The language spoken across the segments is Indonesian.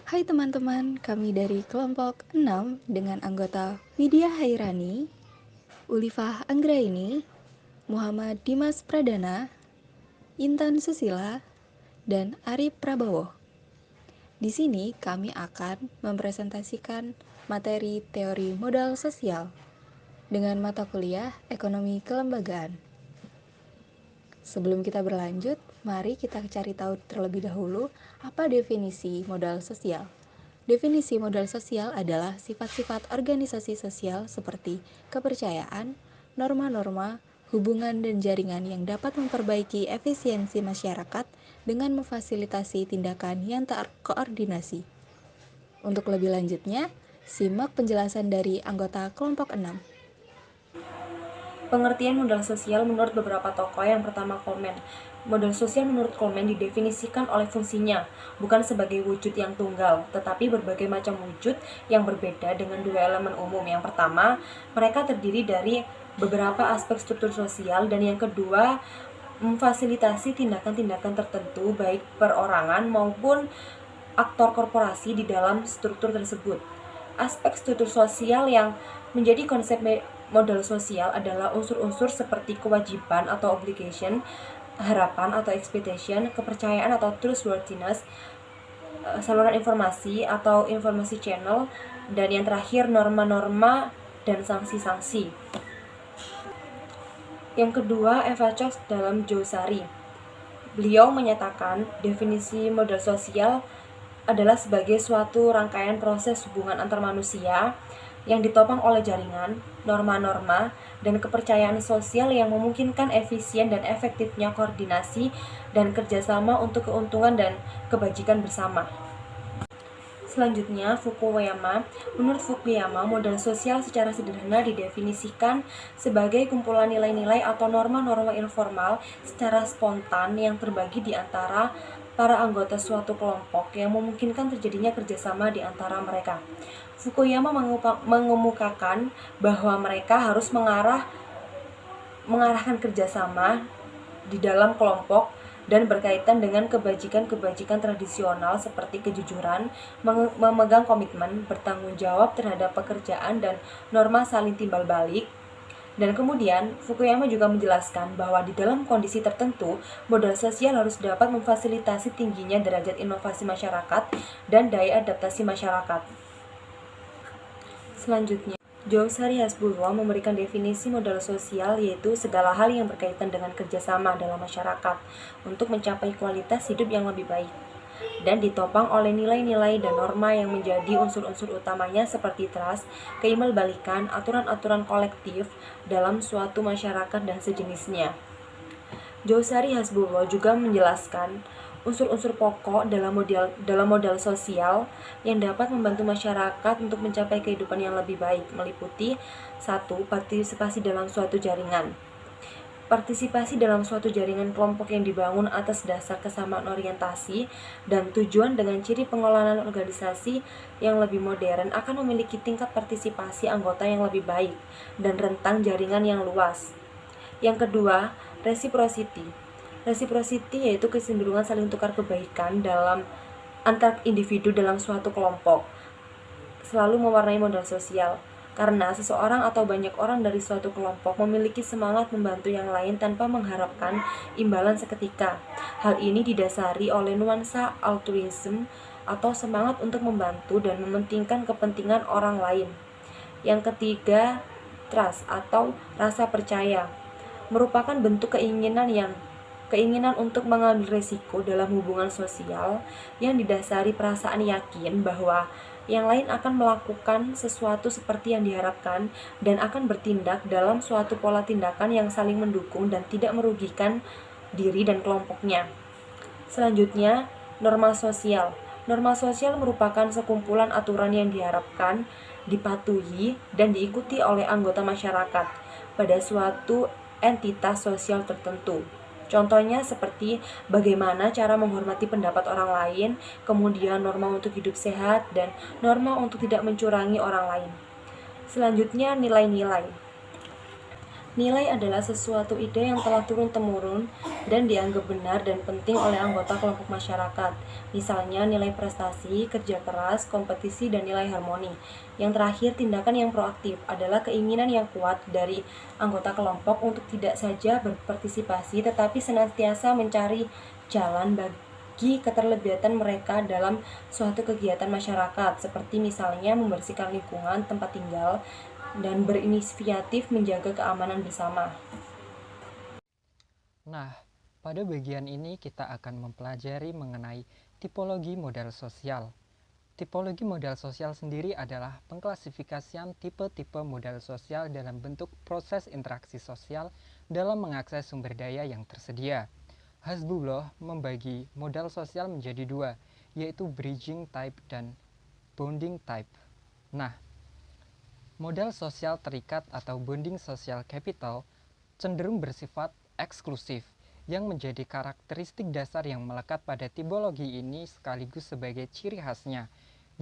Hai teman-teman, kami dari kelompok 6 dengan anggota Widya Hairani, Ulifah Anggraini, Muhammad Dimas Pradana, Intan Susila, dan Arif Prabowo. Di sini kami akan mempresentasikan materi teori modal sosial dengan mata kuliah Ekonomi Kelembagaan. Sebelum kita berlanjut, mari kita cari tahu terlebih dahulu apa definisi modal sosial. Definisi modal sosial adalah sifat-sifat organisasi sosial seperti kepercayaan, norma-norma, hubungan dan jaringan yang dapat memperbaiki efisiensi masyarakat dengan memfasilitasi tindakan yang terkoordinasi. Untuk lebih lanjutnya, simak penjelasan dari anggota kelompok 6. Pengertian modal sosial menurut beberapa tokoh. Yang pertama, Coleman. Modal sosial menurut Coleman didefinisikan oleh fungsinya, bukan sebagai wujud yang tunggal, tetapi berbagai macam wujud yang berbeda dengan dua elemen umum. Yang pertama, mereka terdiri dari beberapa aspek struktur sosial, dan yang kedua, memfasilitasi tindakan-tindakan tertentu baik perorangan maupun aktor korporasi di dalam struktur tersebut. Aspek struktur sosial yang menjadi konsep modal sosial adalah unsur-unsur seperti kewajiban atau obligation, harapan atau expectation, kepercayaan atau trustworthiness, saluran informasi atau informasi channel, dan yang terakhir norma-norma dan sanksi-sanksi. Yang kedua, Eva Cox dalam Josari. Beliau menyatakan definisi modal sosial adalah sebagai suatu rangkaian proses hubungan antar manusia yang ditopang oleh jaringan, norma-norma, dan kepercayaan sosial yang memungkinkan efisien dan efektifnya koordinasi dan kerjasama untuk keuntungan dan kebajikan bersama. Selanjutnya, Fukuyama. Menurut Fukuyama, modal sosial secara sederhana didefinisikan sebagai kumpulan nilai-nilai atau norma-norma informal secara spontan yang terbagi di antara para anggota suatu kelompok yang memungkinkan terjadinya kerjasama di antara mereka. Fukuyama mengemukakan bahwa mereka harus mengarahkan kerjasama di dalam kelompok dan berkaitan dengan kebajikan-kebajikan tradisional seperti kejujuran, memegang komitmen, bertanggung jawab terhadap pekerjaan, dan norma saling timbal balik. Dan kemudian, Fukuyama juga menjelaskan bahwa di dalam kondisi tertentu, modal sosial harus dapat memfasilitasi tingginya derajat inovasi masyarakat dan daya adaptasi masyarakat. Selanjutnya, Josari Hasbulla memberikan definisi modal sosial, yaitu segala hal yang berkaitan dengan kerjasama dalam masyarakat untuk mencapai kualitas hidup yang lebih baik, dan ditopang oleh nilai-nilai dan norma yang menjadi unsur-unsur utamanya seperti trust, keimbal-balikan, aturan-aturan kolektif dalam suatu masyarakat, dan sejenisnya. Josari Hasbulla juga menjelaskan unsur-unsur pokok dalam modal sosial yang dapat membantu masyarakat untuk mencapai kehidupan yang lebih baik, meliputi 1. Partisipasi dalam suatu jaringan. Partisipasi dalam suatu jaringan kelompok yang dibangun atas dasar kesamaan orientasi dan tujuan dengan ciri pengelolaan organisasi yang lebih modern akan memiliki tingkat partisipasi anggota yang lebih baik dan rentang jaringan yang luas. Yang kedua, reciprocity. Reciprocity yaitu kecenderungan saling tukar kebaikan dalam antar individu dalam suatu kelompok, selalu mewarnai modal sosial, karena seseorang atau banyak orang dari suatu kelompok memiliki semangat membantu yang lain tanpa mengharapkan imbalan seketika. Hal ini didasari oleh nuansa altruism atau semangat untuk membantu dan mementingkan kepentingan orang lain. Yang ketiga, trust atau rasa percaya merupakan bentuk keinginan untuk mengambil risiko dalam hubungan sosial yang didasari perasaan yakin bahwa yang lain akan melakukan sesuatu seperti yang diharapkan dan akan bertindak dalam suatu pola tindakan yang saling mendukung dan tidak merugikan diri dan kelompoknya. Selanjutnya, norma sosial. Norma sosial merupakan sekumpulan aturan yang diharapkan, dipatuhi, dan diikuti oleh anggota masyarakat pada suatu entitas sosial tertentu. Contohnya seperti bagaimana cara menghormati pendapat orang lain, kemudian norma untuk hidup sehat, dan norma untuk tidak mencurangi orang lain. Selanjutnya, nilai-nilai. Nilai adalah sesuatu ide yang telah turun-temurun dan dianggap benar dan penting oleh anggota kelompok masyarakat. Misalnya nilai prestasi, kerja keras, kompetisi, dan nilai harmoni. Yang terakhir, tindakan yang proaktif adalah keinginan yang kuat dari anggota kelompok untuk tidak saja berpartisipasi tetapi senantiasa mencari jalan bagi keterlibatan mereka dalam suatu kegiatan masyarakat, seperti misalnya membersihkan lingkungan tempat tinggal dan berinisiatif menjaga keamanan bersama. Nah, pada bagian ini kita akan mempelajari mengenai tipologi modal sosial. Tipologi modal sosial sendiri adalah pengklasifikasian tipe-tipe modal sosial dalam bentuk proses interaksi sosial dalam mengakses sumber daya yang tersedia. Hasbullah membagi modal sosial menjadi dua, yaitu bridging type dan bonding type. Nah, modal sosial terikat atau bonding social capital cenderung bersifat eksklusif, yang menjadi karakteristik dasar yang melekat pada tipologi ini sekaligus sebagai ciri khasnya,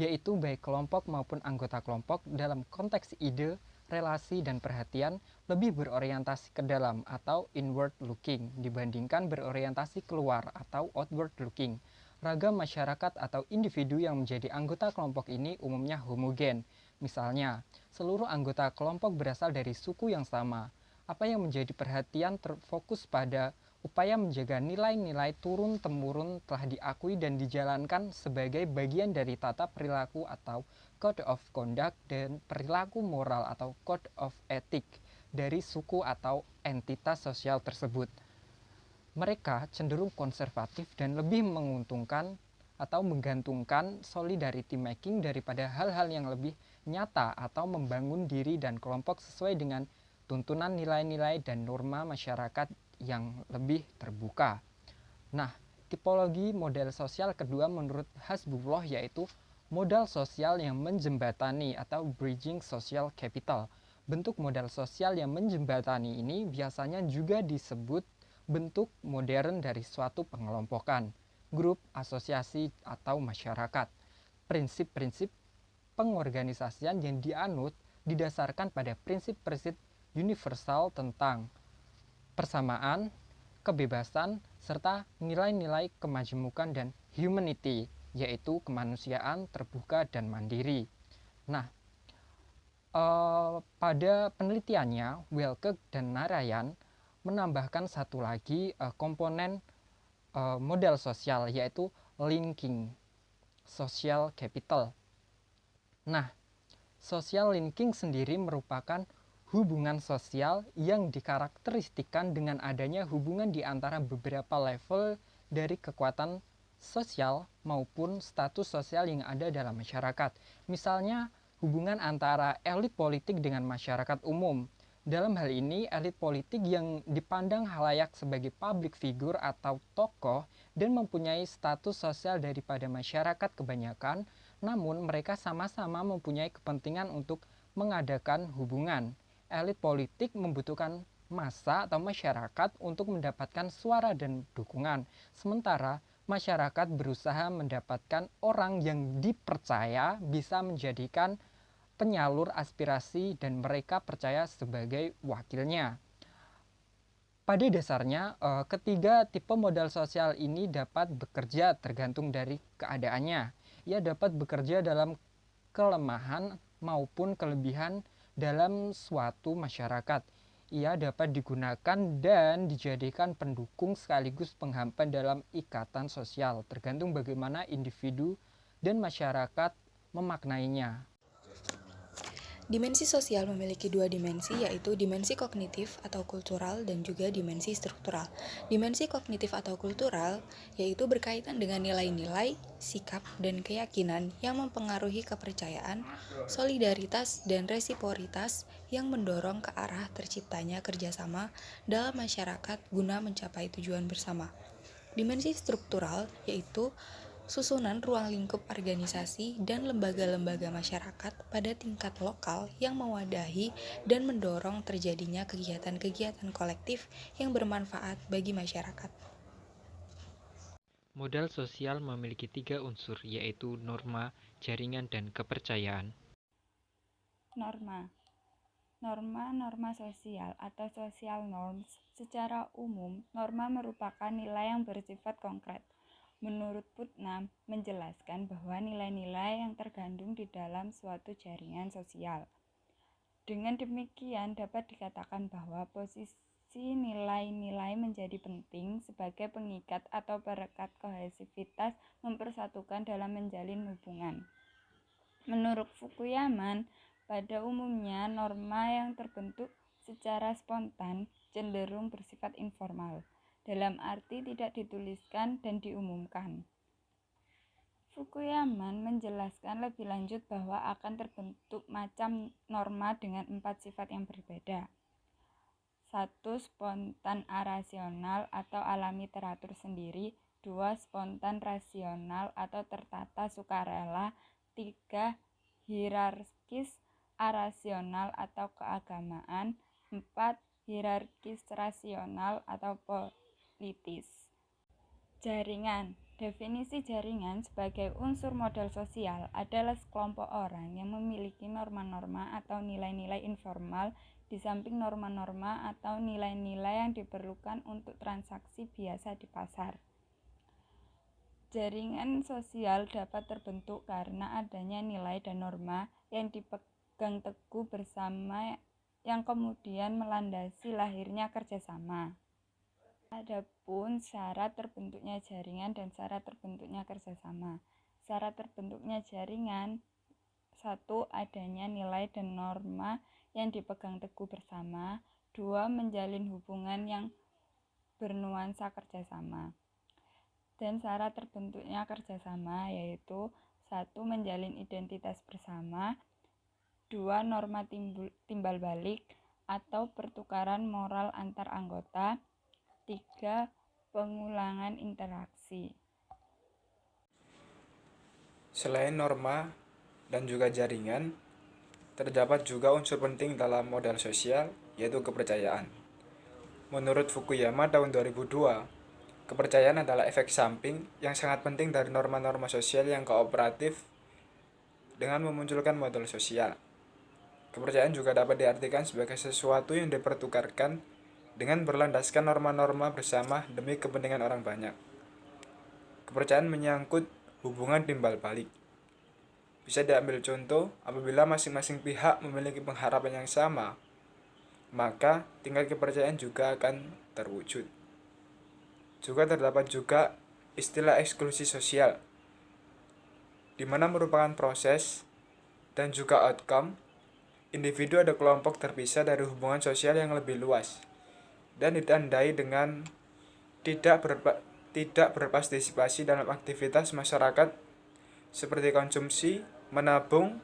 yaitu baik kelompok maupun anggota kelompok dalam konteks ide, relasi, dan perhatian lebih berorientasi ke dalam atau inward looking dibandingkan berorientasi keluar atau outward looking. Ragam masyarakat atau individu yang menjadi anggota kelompok ini umumnya homogen. Misalnya, seluruh anggota kelompok berasal dari suku yang sama. Apa yang menjadi perhatian terfokus pada upaya menjaga nilai-nilai turun-temurun telah diakui dan dijalankan sebagai bagian dari tata perilaku atau code of conduct dan perilaku moral atau code of ethic dari suku atau entitas sosial tersebut. Mereka cenderung konservatif dan lebih menguntungkan atau menggantungkan solidarity making daripada hal-hal yang lebih nyata atau membangun diri dan kelompok sesuai dengan tuntunan nilai-nilai dan norma masyarakat yang lebih terbuka. Nah, tipologi model sosial kedua menurut Hasbullah yaitu modal sosial yang menjembatani atau bridging social capital. Bentuk modal sosial yang menjembatani ini biasanya juga disebut bentuk modern dari suatu pengelompokan, grup, asosiasi, atau masyarakat. Prinsip-prinsip pengorganisasian yang dianut didasarkan pada prinsip-prinsip universal tentang persamaan, kebebasan, serta nilai-nilai kemajemukan dan humanity, yaitu kemanusiaan, terbuka, dan mandiri. Nah, pada penelitiannya, Welke dan Narayan menambahkan satu lagi komponen modal sosial, yaitu linking social capital. Nah, social linking sendiri merupakan hubungan sosial yang dikarakteristikkan dengan adanya hubungan di antara beberapa level dari kekuatan sosial maupun status sosial yang ada dalam masyarakat. Misalnya, hubungan antara elit politik dengan masyarakat umum. Dalam hal ini, elit politik yang dipandang halayak sebagai public figure atau tokoh dan mempunyai status sosial daripada masyarakat kebanyakan, namun mereka sama-sama mempunyai kepentingan untuk mengadakan hubungan. Elit politik membutuhkan massa atau masyarakat untuk mendapatkan suara dan dukungan, sementara masyarakat berusaha mendapatkan orang yang dipercaya bisa menjadikan penyalur aspirasi dan mereka percaya sebagai wakilnya. Pada dasarnya, ketiga tipe modal sosial ini dapat bekerja tergantung dari keadaannya. Ia dapat bekerja dalam kelemahan maupun kelebihan dalam suatu masyarakat. Ia dapat digunakan dan dijadikan pendukung sekaligus penghambat dalam ikatan sosial, tergantung bagaimana individu dan masyarakat memaknainya. Dimensi sosial memiliki dua dimensi, yaitu dimensi kognitif atau kultural dan juga dimensi struktural. Dimensi kognitif atau kultural yaitu berkaitan dengan nilai-nilai, sikap, dan keyakinan yang mempengaruhi kepercayaan, solidaritas, dan resiprositas yang mendorong ke arah terciptanya kerjasama dalam masyarakat guna mencapai tujuan bersama. Dimensi struktural yaitu susunan ruang lingkup organisasi dan lembaga-lembaga masyarakat pada tingkat lokal yang mewadahi dan mendorong terjadinya kegiatan-kegiatan kolektif yang bermanfaat bagi masyarakat. Modal sosial memiliki tiga unsur, yaitu norma, jaringan, dan kepercayaan. Norma. Norma-norma sosial atau social norms secara umum, norma merupakan nilai yang bersifat konkret. Menurut Putnam, menjelaskan bahwa nilai-nilai yang terkandung di dalam suatu jaringan sosial. Dengan demikian, dapat dikatakan bahwa posisi nilai-nilai menjadi penting sebagai pengikat atau perekat kohesivitas mempersatukan dalam menjalin hubungan. Menurut Fukuyama, pada umumnya norma yang terbentuk secara spontan cenderung bersifat informal, dalam arti tidak dituliskan dan diumumkan. Fukuyama menjelaskan lebih lanjut bahwa akan terbentuk macam norma dengan 4 sifat yang berbeda. 1. Spontan arasional atau alami teratur sendiri. 2. Spontan rasional atau tertata sukarela. 3. Hierarkis arasional atau keagamaan. 4. Hierarkis rasional atau politis. Jaringan. Definisi jaringan sebagai unsur modal sosial adalah sekelompok orang yang memiliki norma-norma atau nilai-nilai informal di samping norma-norma atau nilai-nilai yang diperlukan untuk transaksi biasa di pasar. Jaringan sosial dapat terbentuk karena adanya nilai dan norma yang dipegang teguh bersama yang kemudian melandasi lahirnya kerjasama. Adapun syarat terbentuknya jaringan dan syarat terbentuknya kerjasama. Syarat terbentuknya jaringan: 1. Adanya nilai dan norma yang dipegang teguh bersama. 2. Menjalin hubungan yang bernuansa kerjasama. Dan syarat terbentuknya kerjasama yaitu 1. Menjalin identitas bersama. 2. Norma timbal balik atau pertukaran moral antar anggota. 3. Pengulangan interaksi. Selain norma dan juga jaringan, terdapat juga unsur penting dalam modal sosial, yaitu kepercayaan. Menurut Fukuyama tahun 2002, kepercayaan adalah efek samping yang sangat penting dari norma-norma sosial yang kooperatif dengan memunculkan modal sosial. Kepercayaan juga dapat diartikan sebagai sesuatu yang dipertukarkan dengan berlandaskan norma-norma bersama demi kepentingan orang banyak. Kepercayaan menyangkut hubungan timbal balik. Bisa diambil contoh, apabila masing-masing pihak memiliki pengharapan yang sama, maka tingkat kepercayaan juga akan terwujud. Juga terdapat juga istilah eksklusi sosial, di mana merupakan proses dan juga outcome individu atau kelompok terpisah dari hubungan sosial yang lebih luas dan ditandai dengan tidak berpartisipasi dalam aktivitas masyarakat seperti konsumsi, menabung,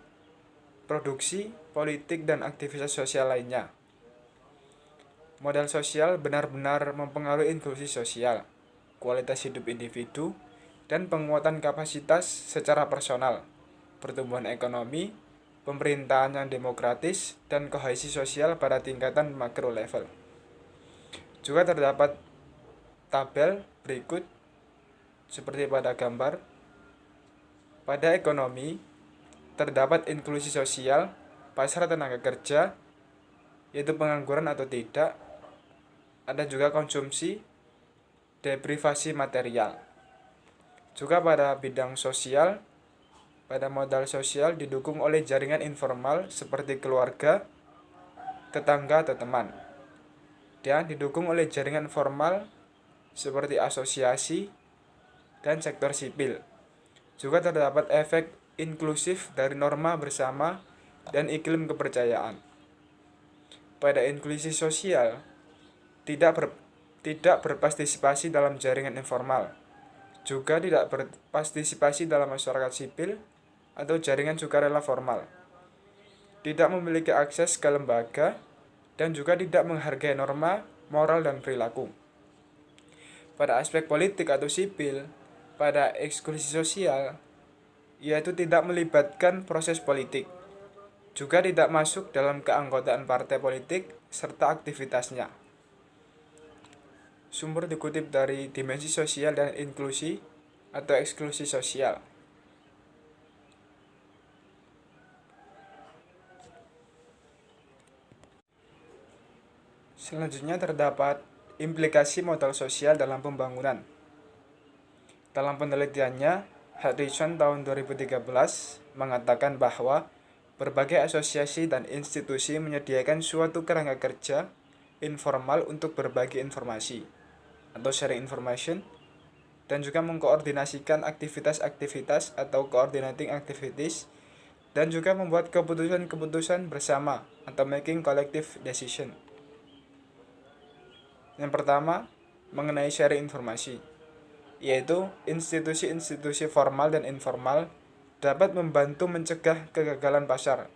produksi, politik, dan aktivitas sosial lainnya. Modal sosial benar-benar mempengaruhi inklusi sosial, kualitas hidup individu, dan penguatan kapasitas secara personal, pertumbuhan ekonomi, pemerintahan yang demokratis, dan kohesi sosial pada tingkatan makro level. Juga terdapat tabel berikut seperti pada gambar. Pada ekonomi, terdapat inklusi sosial, pasar tenaga kerja, yaitu pengangguran atau tidak. Ada juga konsumsi, deprivasi material. Juga pada bidang sosial, pada modal sosial didukung oleh jaringan informal seperti keluarga, tetangga, atau teman. Dan didukung oleh jaringan formal seperti asosiasi dan sektor sipil. Juga terdapat efek inklusif dari norma bersama dan iklim kepercayaan. Pada inklusi sosial, tidak berpartisipasi dalam jaringan informal, juga tidak berpartisipasi dalam masyarakat sipil atau jaringan sukarela formal, tidak memiliki akses ke lembaga, dan juga tidak menghargai norma, moral, dan perilaku. Pada aspek politik atau sipil, pada eksklusi sosial, yaitu tidak melibatkan proses politik, juga tidak masuk dalam keanggotaan partai politik serta aktivitasnya. Sumber dikutip dari Dimensi Sosial dan Inklusi atau Eksklusi Sosial. Selanjutnya terdapat implikasi modal sosial dalam pembangunan. Dalam penelitiannya, Harrison tahun 2013 mengatakan bahwa berbagai asosiasi dan institusi menyediakan suatu kerangka kerja informal untuk berbagi informasi atau sharing information, dan juga mengkoordinasikan aktivitas-aktivitas atau coordinating activities, dan juga membuat keputusan-keputusan bersama atau making collective decision. Yang pertama, mengenai sharing informasi, yaitu institusi-institusi formal dan informal dapat membantu mencegah kegagalan pasar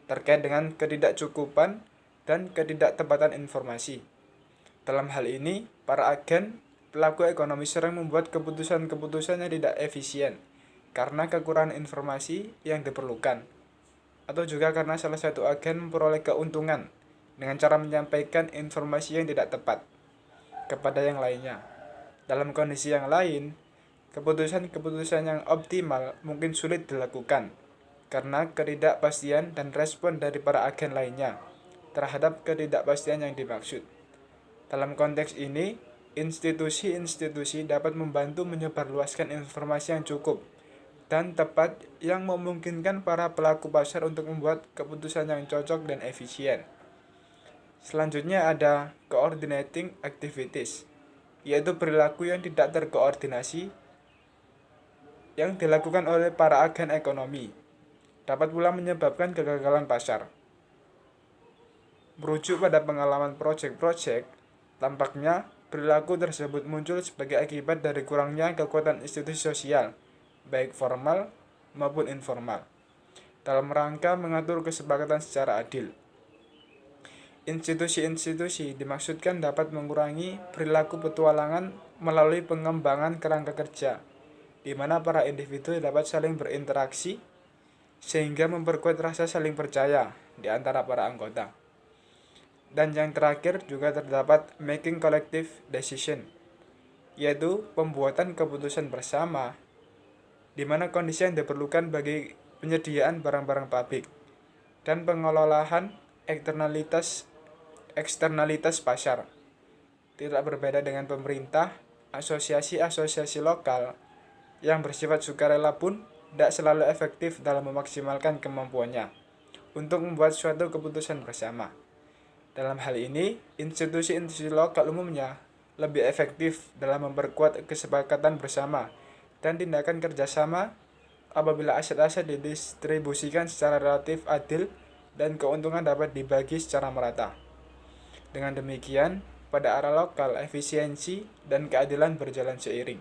terkait dengan ketidakcukupan dan ketidaktepatan informasi. Dalam hal ini, para agen pelaku ekonomi sering membuat keputusan-keputusan yang tidak efisien karena kekurangan informasi yang diperlukan, atau juga karena salah satu agen memperoleh keuntungan dengan cara menyampaikan informasi yang tidak tepat kepada yang lainnya. Dalam kondisi yang lain, keputusan-keputusan yang optimal mungkin sulit dilakukan karena ketidakpastian dan respon dari para agen lainnya terhadap ketidakpastian yang dimaksud. Dalam konteks ini, institusi-institusi dapat membantu menyebarluaskan informasi yang cukup dan tepat yang memungkinkan para pelaku pasar untuk membuat keputusan yang cocok dan efisien. Selanjutnya ada coordinating activities, yaitu perilaku yang tidak terkoordinasi yang dilakukan oleh para agen ekonomi, dapat pula menyebabkan kegagalan pasar. Merujuk pada pengalaman proyek-proyek, tampaknya perilaku tersebut muncul sebagai akibat dari kurangnya kekuatan institusi sosial, baik formal maupun informal, dalam rangka mengatur kesepakatan secara adil. Institusi-institusi dimaksudkan dapat mengurangi perilaku petualangan melalui pengembangan kerangka kerja, di mana para individu dapat saling berinteraksi sehingga memperkuat rasa saling percaya di antara para anggota. Dan yang terakhir juga terdapat making collective decision, yaitu pembuatan keputusan bersama, di mana kondisi yang diperlukan bagi penyediaan barang-barang publik dan pengelolaan eksternalitas pasar. Tidak berbeda dengan pemerintah, asosiasi-asosiasi lokal yang bersifat sukarela pun tidak selalu efektif dalam memaksimalkan kemampuannya untuk membuat suatu keputusan bersama. Dalam hal ini, institusi-institusi lokal umumnya lebih efektif dalam memperkuat kesepakatan bersama dan tindakan kerjasama apabila aset-aset didistribusikan secara relatif adil dan keuntungan dapat dibagi secara merata. Dengan demikian, pada arah lokal, efisiensi dan keadilan berjalan seiring.